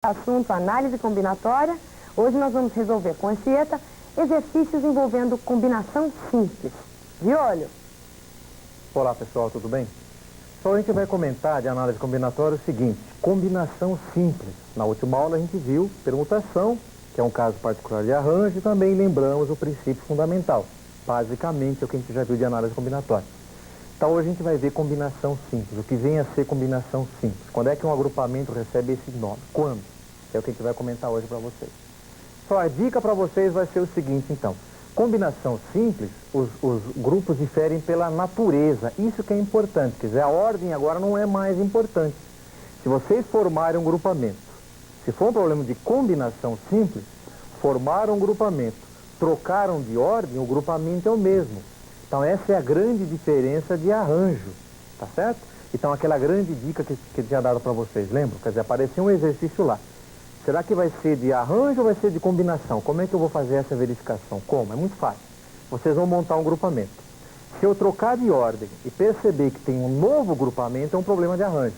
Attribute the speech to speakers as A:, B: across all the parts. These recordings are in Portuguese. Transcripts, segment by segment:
A: assunto análise combinatória. Hoje nós vamos resolver com Anchieta exercícios envolvendo combinação simples. De olho!
B: Olá pessoal, tudo bem? Só a gente vai comentar de análise combinatória o seguinte: combinação simples. Na última aula a gente viu permutação, que é um caso particular de arranjo, e também lembramos o princípio fundamental. Basicamente é o que a gente já viu de análise combinatória. Então hoje a gente vai ver combinação simples, o que vem a ser combinação simples. Quando é que um agrupamento recebe esse nome? Quando? É o que a gente vai comentar hoje para vocês. Só a dica para vocês vai ser o seguinte, então. Combinação simples, os grupos diferem pela natureza. Isso que é importante, quer dizer, a ordem agora não é mais importante. Se vocês formarem um grupamento, se for um problema de combinação simples, formaram um grupamento, trocaram de ordem, o grupamento é o mesmo. Então essa é a grande diferença de arranjo, tá certo? Então aquela grande dica que eu tinha dado para vocês, lembram? Quer dizer, apareceu um exercício lá. Será que vai ser de arranjo ou vai ser de combinação? Como é que eu vou fazer essa verificação? Como? É muito fácil. Vocês vão montar um grupamento. Se eu trocar de ordem e perceber que tem um novo grupamento, é um problema de arranjo.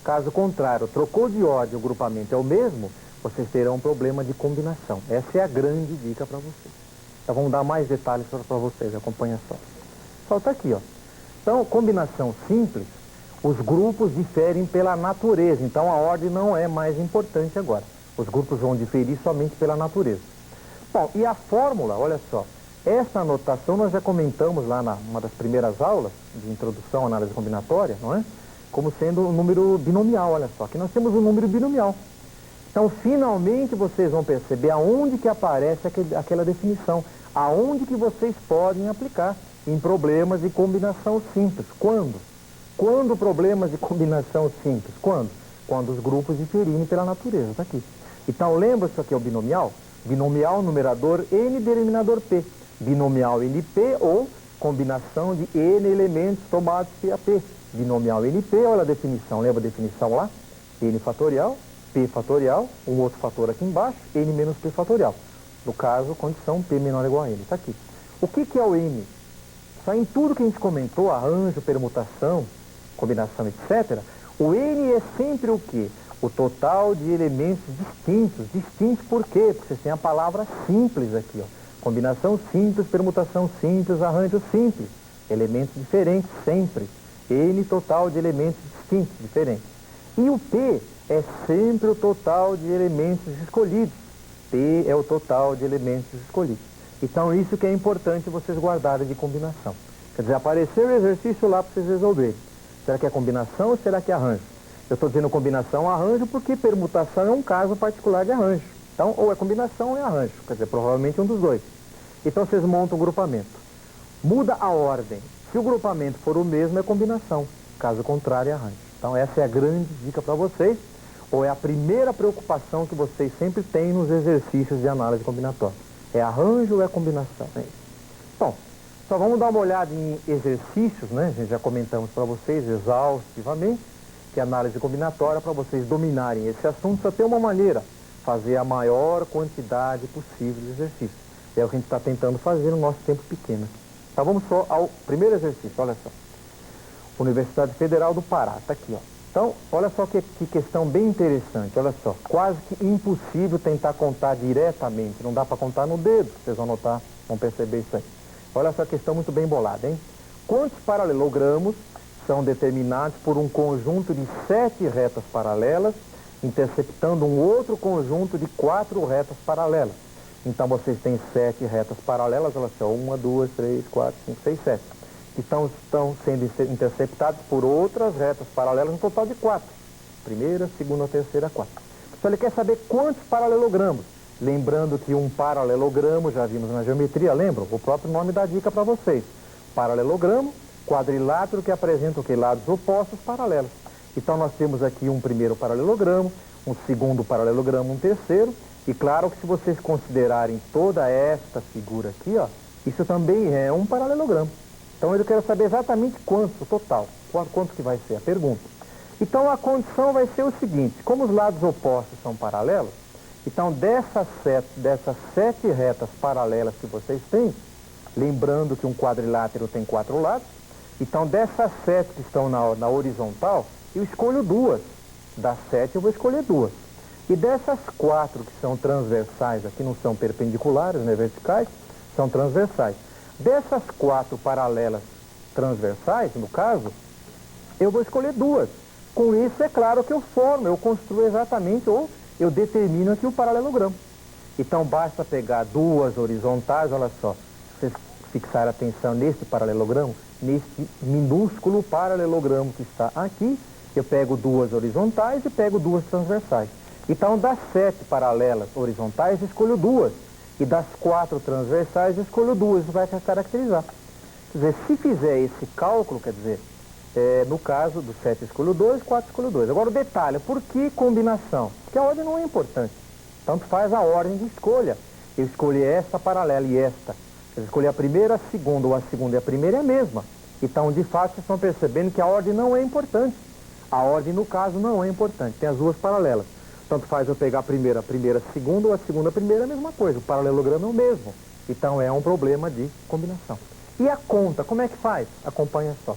B: Caso contrário, trocou de ordem, o grupamento é o mesmo, vocês terão um problema de combinação. Essa é a grande dica para vocês. Então vamos dar mais detalhes para vocês, acompanha só. Só está aqui, ó. Então, combinação simples, os grupos diferem pela natureza, então a ordem não é mais importante agora. Os grupos vão diferir somente pela natureza. Bom, e a fórmula, olha só, essa anotação nós já comentamos lá numa das primeiras aulas de introdução à análise combinatória, não é? Como sendo um número binomial, olha só, aqui nós temos um número binomial. Então, finalmente vocês vão perceber aonde que aparece aquela definição, aonde que vocês podem aplicar em problemas de combinação simples. Quando? Quando problemas de combinação simples? Quando? Quando os grupos diferirem pela natureza, está aqui. Então, lembra isso aqui é o binomial? Binomial numerador N denominador P. Binomial NP ou combinação de N elementos tomados a P. Binomial NP, olha a definição, lembra a definição lá? N fatorial, P fatorial, um outro fator aqui embaixo, N menos P fatorial. No caso, condição P menor ou igual a N, está aqui. O que é o N? Só em tudo que a gente comentou, arranjo, permutação, combinação, etc., o N é sempre o quê? O total de elementos distintos. Distintos por quê? Porque você tem a palavra simples aqui, ó. Combinação simples, permutação simples, arranjo simples. Elementos diferentes sempre. N total de elementos distintos, diferentes. E o P é sempre o total de elementos escolhidos. P é o total de elementos escolhidos. Então isso que é importante vocês guardarem de combinação. Quer dizer, apareceu o exercício lá para vocês resolverem. Será que é combinação ou será que é arranjo? Eu estou dizendo combinação arranjo porque permutação é um caso particular de arranjo. Então, ou é combinação ou é arranjo. Quer dizer, provavelmente um dos dois. Então vocês montam um grupamento. Muda a ordem. Se o grupamento for o mesmo, é combinação. Caso contrário, é arranjo. Então essa é a grande dica para vocês, ou é a primeira preocupação que vocês sempre têm nos exercícios de análise combinatória. É arranjo ou é combinação? É isso. Bom, só vamos dar uma olhada em exercícios, né? A gente já comentamos para vocês exaustivamente que é análise combinatória, para vocês dominarem esse assunto, só tem uma maneira: fazer a maior quantidade possível de exercícios. É o que a gente está tentando fazer no nosso tempo pequeno. Então vamos só ao primeiro exercício, olha só. Universidade Federal do Pará, está aqui, ó. Então, olha só que questão bem interessante, olha só. Quase que impossível tentar contar diretamente, não dá para contar no dedo, vocês vão notar, vão perceber isso aí. Olha só a questão muito bem bolada, hein? Quantos paralelogramos são determinados por um conjunto de 7 retas paralelas, interceptando um outro conjunto de 4 retas paralelas? Então vocês têm 7 retas paralelas, olha só, 1, 2, 3, 4, 5, 6, 7. Que estão sendo interceptados por outras retas paralelas, um total de 4. Primeira, segunda, terceira, 4. Então ele quer saber quantos paralelogramos. Lembrando que um paralelogramo, já vimos na geometria, lembram? O próprio nome dá dica para vocês. Paralelogramo, quadrilátero que apresenta o que? Lados opostos paralelos. Então nós temos aqui um primeiro paralelogramo, um segundo paralelogramo, um terceiro. E claro que se vocês considerarem toda esta figura aqui, ó, isso também é um paralelogramo. Então eu quero saber exatamente quanto, o total, quanto que vai ser a pergunta. Então a condição vai ser o seguinte: como os lados opostos são paralelos, então dessas 7 retas paralelas que vocês têm, lembrando que um quadrilátero tem 4 lados, então dessas 7 que estão na horizontal, eu escolho 2. Das 7 eu vou escolher 2. E dessas 4 que são transversais, aqui não são perpendiculares, né, verticais, são transversais. Dessas 4 paralelas transversais, no caso, eu vou escolher 2. Com isso, é claro que eu formo, eu construo exatamente, ou eu determino aqui o paralelogramo. Então, basta pegar 2 horizontais, olha só, vocês fixaram a atenção nesse paralelogramo, nesse minúsculo paralelogramo que está aqui, eu pego 2 horizontais e pego 2 transversais. Então, das 7 paralelas horizontais, escolho 2. E das 4 transversais, escolho 2. Isso vai caracterizar. Quer dizer, se fizer esse cálculo, quer dizer, no caso do 7 escolho 2, 4 escolho 2. Agora o detalhe, por que combinação? Porque a ordem não é importante. Tanto faz a ordem de escolha. Eu escolhi esta paralela e esta. Eu escolhi a primeira, a segunda, ou a segunda e a primeira é a mesma. Então, de fato, vocês estão percebendo que a ordem não é importante. A ordem, no caso, não é importante. Tem as duas paralelas. Tanto faz eu pegar a primeira, segunda, ou a segunda, a primeira, é a mesma coisa. O paralelogramo é o mesmo. Então, é um problema de combinação. E a conta, como é que faz? Acompanha só.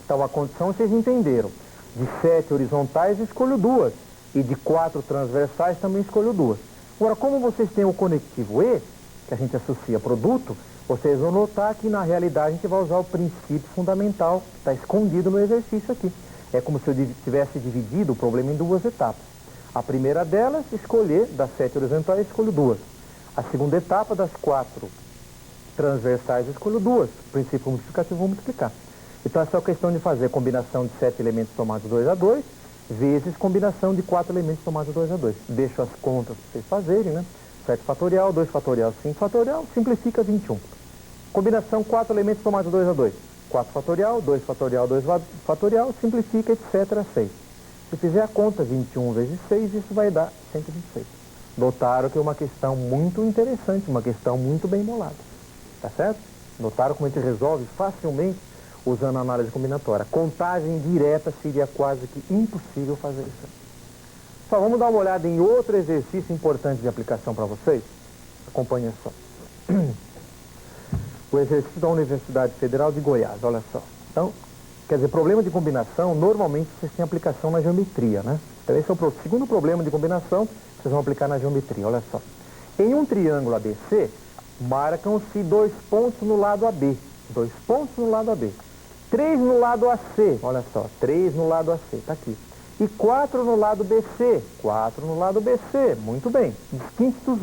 B: Então, a condição vocês entenderam. De 7 horizontais, escolho 2. E de 4 transversais, também escolho 2. Agora, como vocês têm o conectivo E, que a gente associa a produto, vocês vão notar que, na realidade, a gente vai usar o princípio fundamental que está escondido no exercício aqui. É como se eu tivesse dividido o problema em 2 etapas. A primeira delas, escolher, das 7 horizontais, escolho 2. A segunda etapa, das 4 transversais, escolho 2. Princípio multiplicativo, vou multiplicar. Então, é só questão de fazer combinação de 7 elementos somados 2 a 2, vezes combinação de 4 elementos somados 2 a 2. Deixo as contas para vocês fazerem, né? 7 fatorial, 2 fatorial, 5 fatorial, simplifica 21. Combinação 4 elementos somados 2 a 2. 4 fatorial, 2 fatorial, 2 fatorial, simplifica, etc. 6. Se fizer a conta 21 vezes 6, isso vai dar 126. Notaram que é uma questão muito interessante, uma questão muito bem bolada. Tá certo? Notaram como a gente resolve facilmente usando a análise combinatória. Contagem direta seria quase que impossível fazer isso. Só vamos dar uma olhada em outro exercício importante de aplicação para vocês. Acompanhe só. O exercício da Universidade Federal de Goiás, olha só. Então, quer dizer, problema de combinação, normalmente vocês têm aplicação na geometria, né? Então, esse é o segundo problema de combinação que vocês vão aplicar na geometria, olha só. Em um triângulo ABC, marcam-se 2 pontos no lado AB. 2 pontos no lado AB. 3 no lado AC, olha só, 3 no lado AC, está aqui. E 4 no lado BC, 4 no lado BC, muito bem. Distintos dos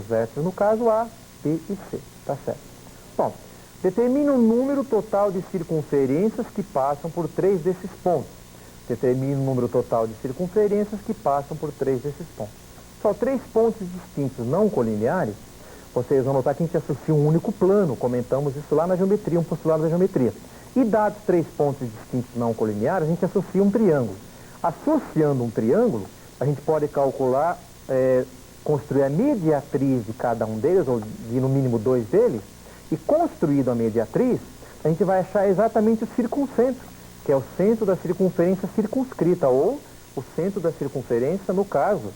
B: vértices, no caso A, B e C, tá certo. Bom, determine o número total de circunferências que passam por 3 desses pontos. Determine o número total de circunferências que passam por 3 desses pontos. Só 3 pontos distintos não colineares, vocês vão notar que a gente associa um único plano, comentamos isso lá na geometria, um postulado da geometria. E dados 3 pontos distintos não colineares, a gente associa um triângulo. Associando um triângulo, a gente pode calcular, construir a mediatriz de cada um deles, ou de no mínimo 2 deles, e construído a mediatriz, a gente vai achar exatamente o circuncentro, que é o centro da circunferência circunscrita, ou o centro da circunferência, no caso.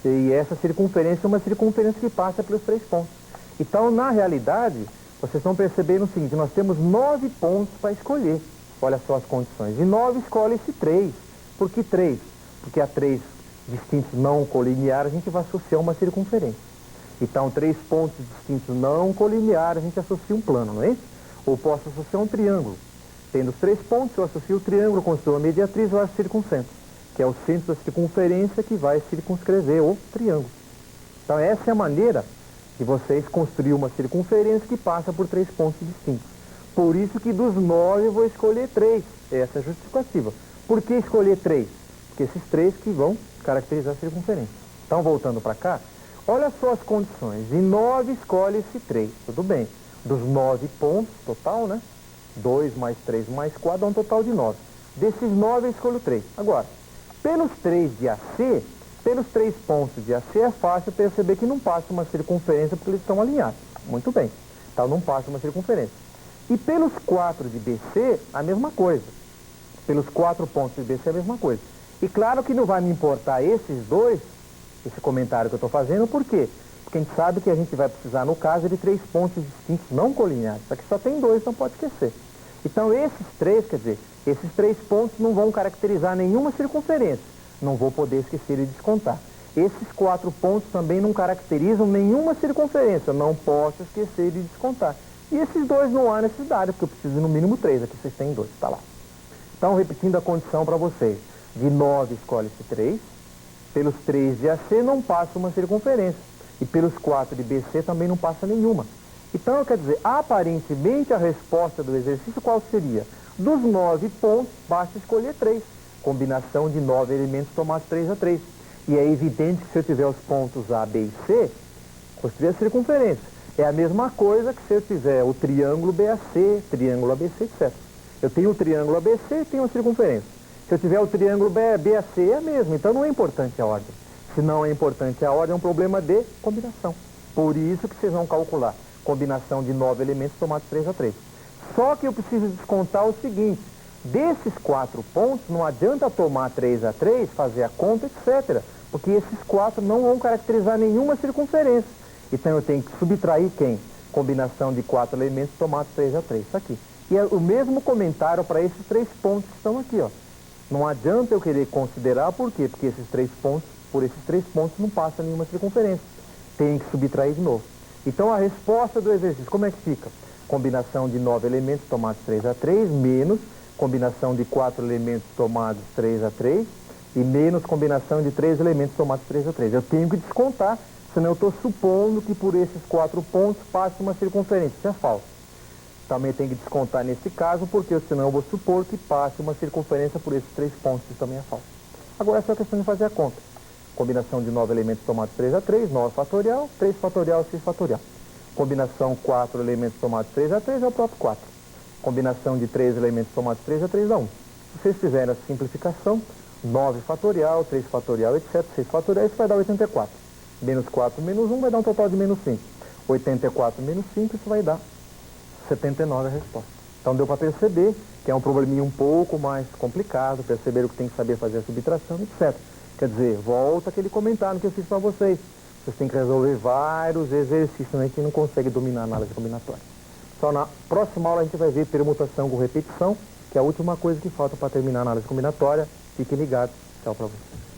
B: E essa circunferência é uma circunferência que passa pelos 3 pontos. Então, na realidade, vocês estão percebendo o seguinte, nós temos 9 pontos para escolher. Olha só as condições. E 9 escolhe-se 3. Por que 3? Porque a 3 distintos não colineares, a gente vai associar uma circunferência. Então, 3 pontos distintos não colineares, a gente associa um plano, não é isso? Ou posso associar um triângulo. Tendo os 3 pontos, eu associo o triângulo, construo a mediatriz, eu acho o circuncentro, que é o centro da circunferência que vai circunscrever o triângulo. Então, essa é a maneira de vocês construir uma circunferência que passa por 3 pontos distintos. Por isso que dos 9 eu vou escolher 3. Essa é a justificativa. Por que escolher 3? Porque esses 3 que vão caracterizar a circunferência. Então, voltando para cá, olha só as condições. Em 9 escolhe-se 3. Tudo bem. Dos 9 pontos, total, né? 2 mais 3 mais 4 dá um total de 9. Desses 9 eu escolho 3. Agora, pelos 3 de AC, pelos 3 pontos de AC é fácil perceber que não passa uma circunferência porque eles estão alinhados. Muito bem. Então não passa uma circunferência. E pelos 4 de BC, a mesma coisa. Pelos 4 pontos de BC, a mesma coisa. E claro que não vai me importar esses dois, esse comentário que eu estou fazendo, por quê? Porque a gente sabe que a gente vai precisar, no caso, de 3 pontos distintos não colineares. Só que só tem 2, não pode esquecer. Então esses 3, quer dizer, esses 3 pontos não vão caracterizar nenhuma circunferência. não vou poder esquecer de descontar. Esses 4 pontos também não caracterizam nenhuma circunferência, não posso esquecer de descontar. E esses 2 não há necessidade, porque eu preciso de no mínimo 3, aqui vocês têm 2, tá lá. Então, repetindo a condição para vocês, de 9 escolhe-se 3, pelos 3 de AC não passa uma circunferência, e pelos 4 de BC também não passa nenhuma. Então, quer dizer, aparentemente a resposta do exercício qual seria? Dos 9 pontos, basta escolher 3, combinação de 9 elementos tomados 3 a 3. E é evidente que se eu tiver os pontos A, B e C, construir a circunferência. É a mesma coisa que se eu tiver o triângulo BAC, triângulo ABC, etc. Eu tenho o triângulo ABC e tenho a circunferência. Se eu tiver o triângulo BAC, é a mesma. Então não é importante a ordem. Se não é importante a ordem, é um problema de combinação. Por isso que vocês vão calcular combinação de 9 elementos tomados 3 a 3. Só que eu preciso descontar o seguinte: desses 4 pontos, não adianta tomar 3 a 3, fazer a conta, etc. Porque esses 4 não vão caracterizar nenhuma circunferência. Então eu tenho que subtrair quem? Combinação de 4 elementos tomados 3 a 3. Isso aqui. E é o mesmo comentário para esses 3 pontos que estão aqui, ó. Não adianta eu querer considerar, por quê? Porque esses 3 pontos, por esses 3 pontos não passa nenhuma circunferência. Tem que subtrair de novo. Então a resposta do exercício, como é que fica? Combinação de 9 elementos tomados 3 a 3, menos combinação de 4 elementos tomados 3 a 3, e menos combinação de 3 elementos tomados 3 a 3. Eu tenho que descontar, senão eu estou supondo que por esses 4 pontos passe uma circunferência. Isso é falso. Também tem que descontar nesse caso, porque senão eu vou supor que passe uma circunferência por esses 3 pontos. Isso também é falso. Agora é só questão de fazer a conta. Combinação de 9 elementos tomados 3 a 3, 9 fatorial, 3 fatorial, 6 fatorial. Combinação 4 elementos tomados 3 a 3 é o próprio 4. Combinação de 3 elementos tomados 3 a 3 dá 1. Se vocês fizerem a simplificação, 9 fatorial, 3 fatorial, etc., 6 fatorial, isso vai dar 84. Menos 4 menos 1 vai dar um total de menos 5. 84 menos 5, isso vai dar 79 a resposta. Então deu para perceber que é um probleminha um pouco mais complicado, perceberam que tem que saber fazer a subtração, etc. Quer dizer, volta aquele comentário que eu fiz para vocês. Vocês têm que resolver vários exercícios, né, que não consegue dominar a análise combinatória. Só na próxima aula a gente vai ver permutação com repetição, que é a última coisa que falta para terminar a análise combinatória. Fiquem ligados. Tchau para vocês.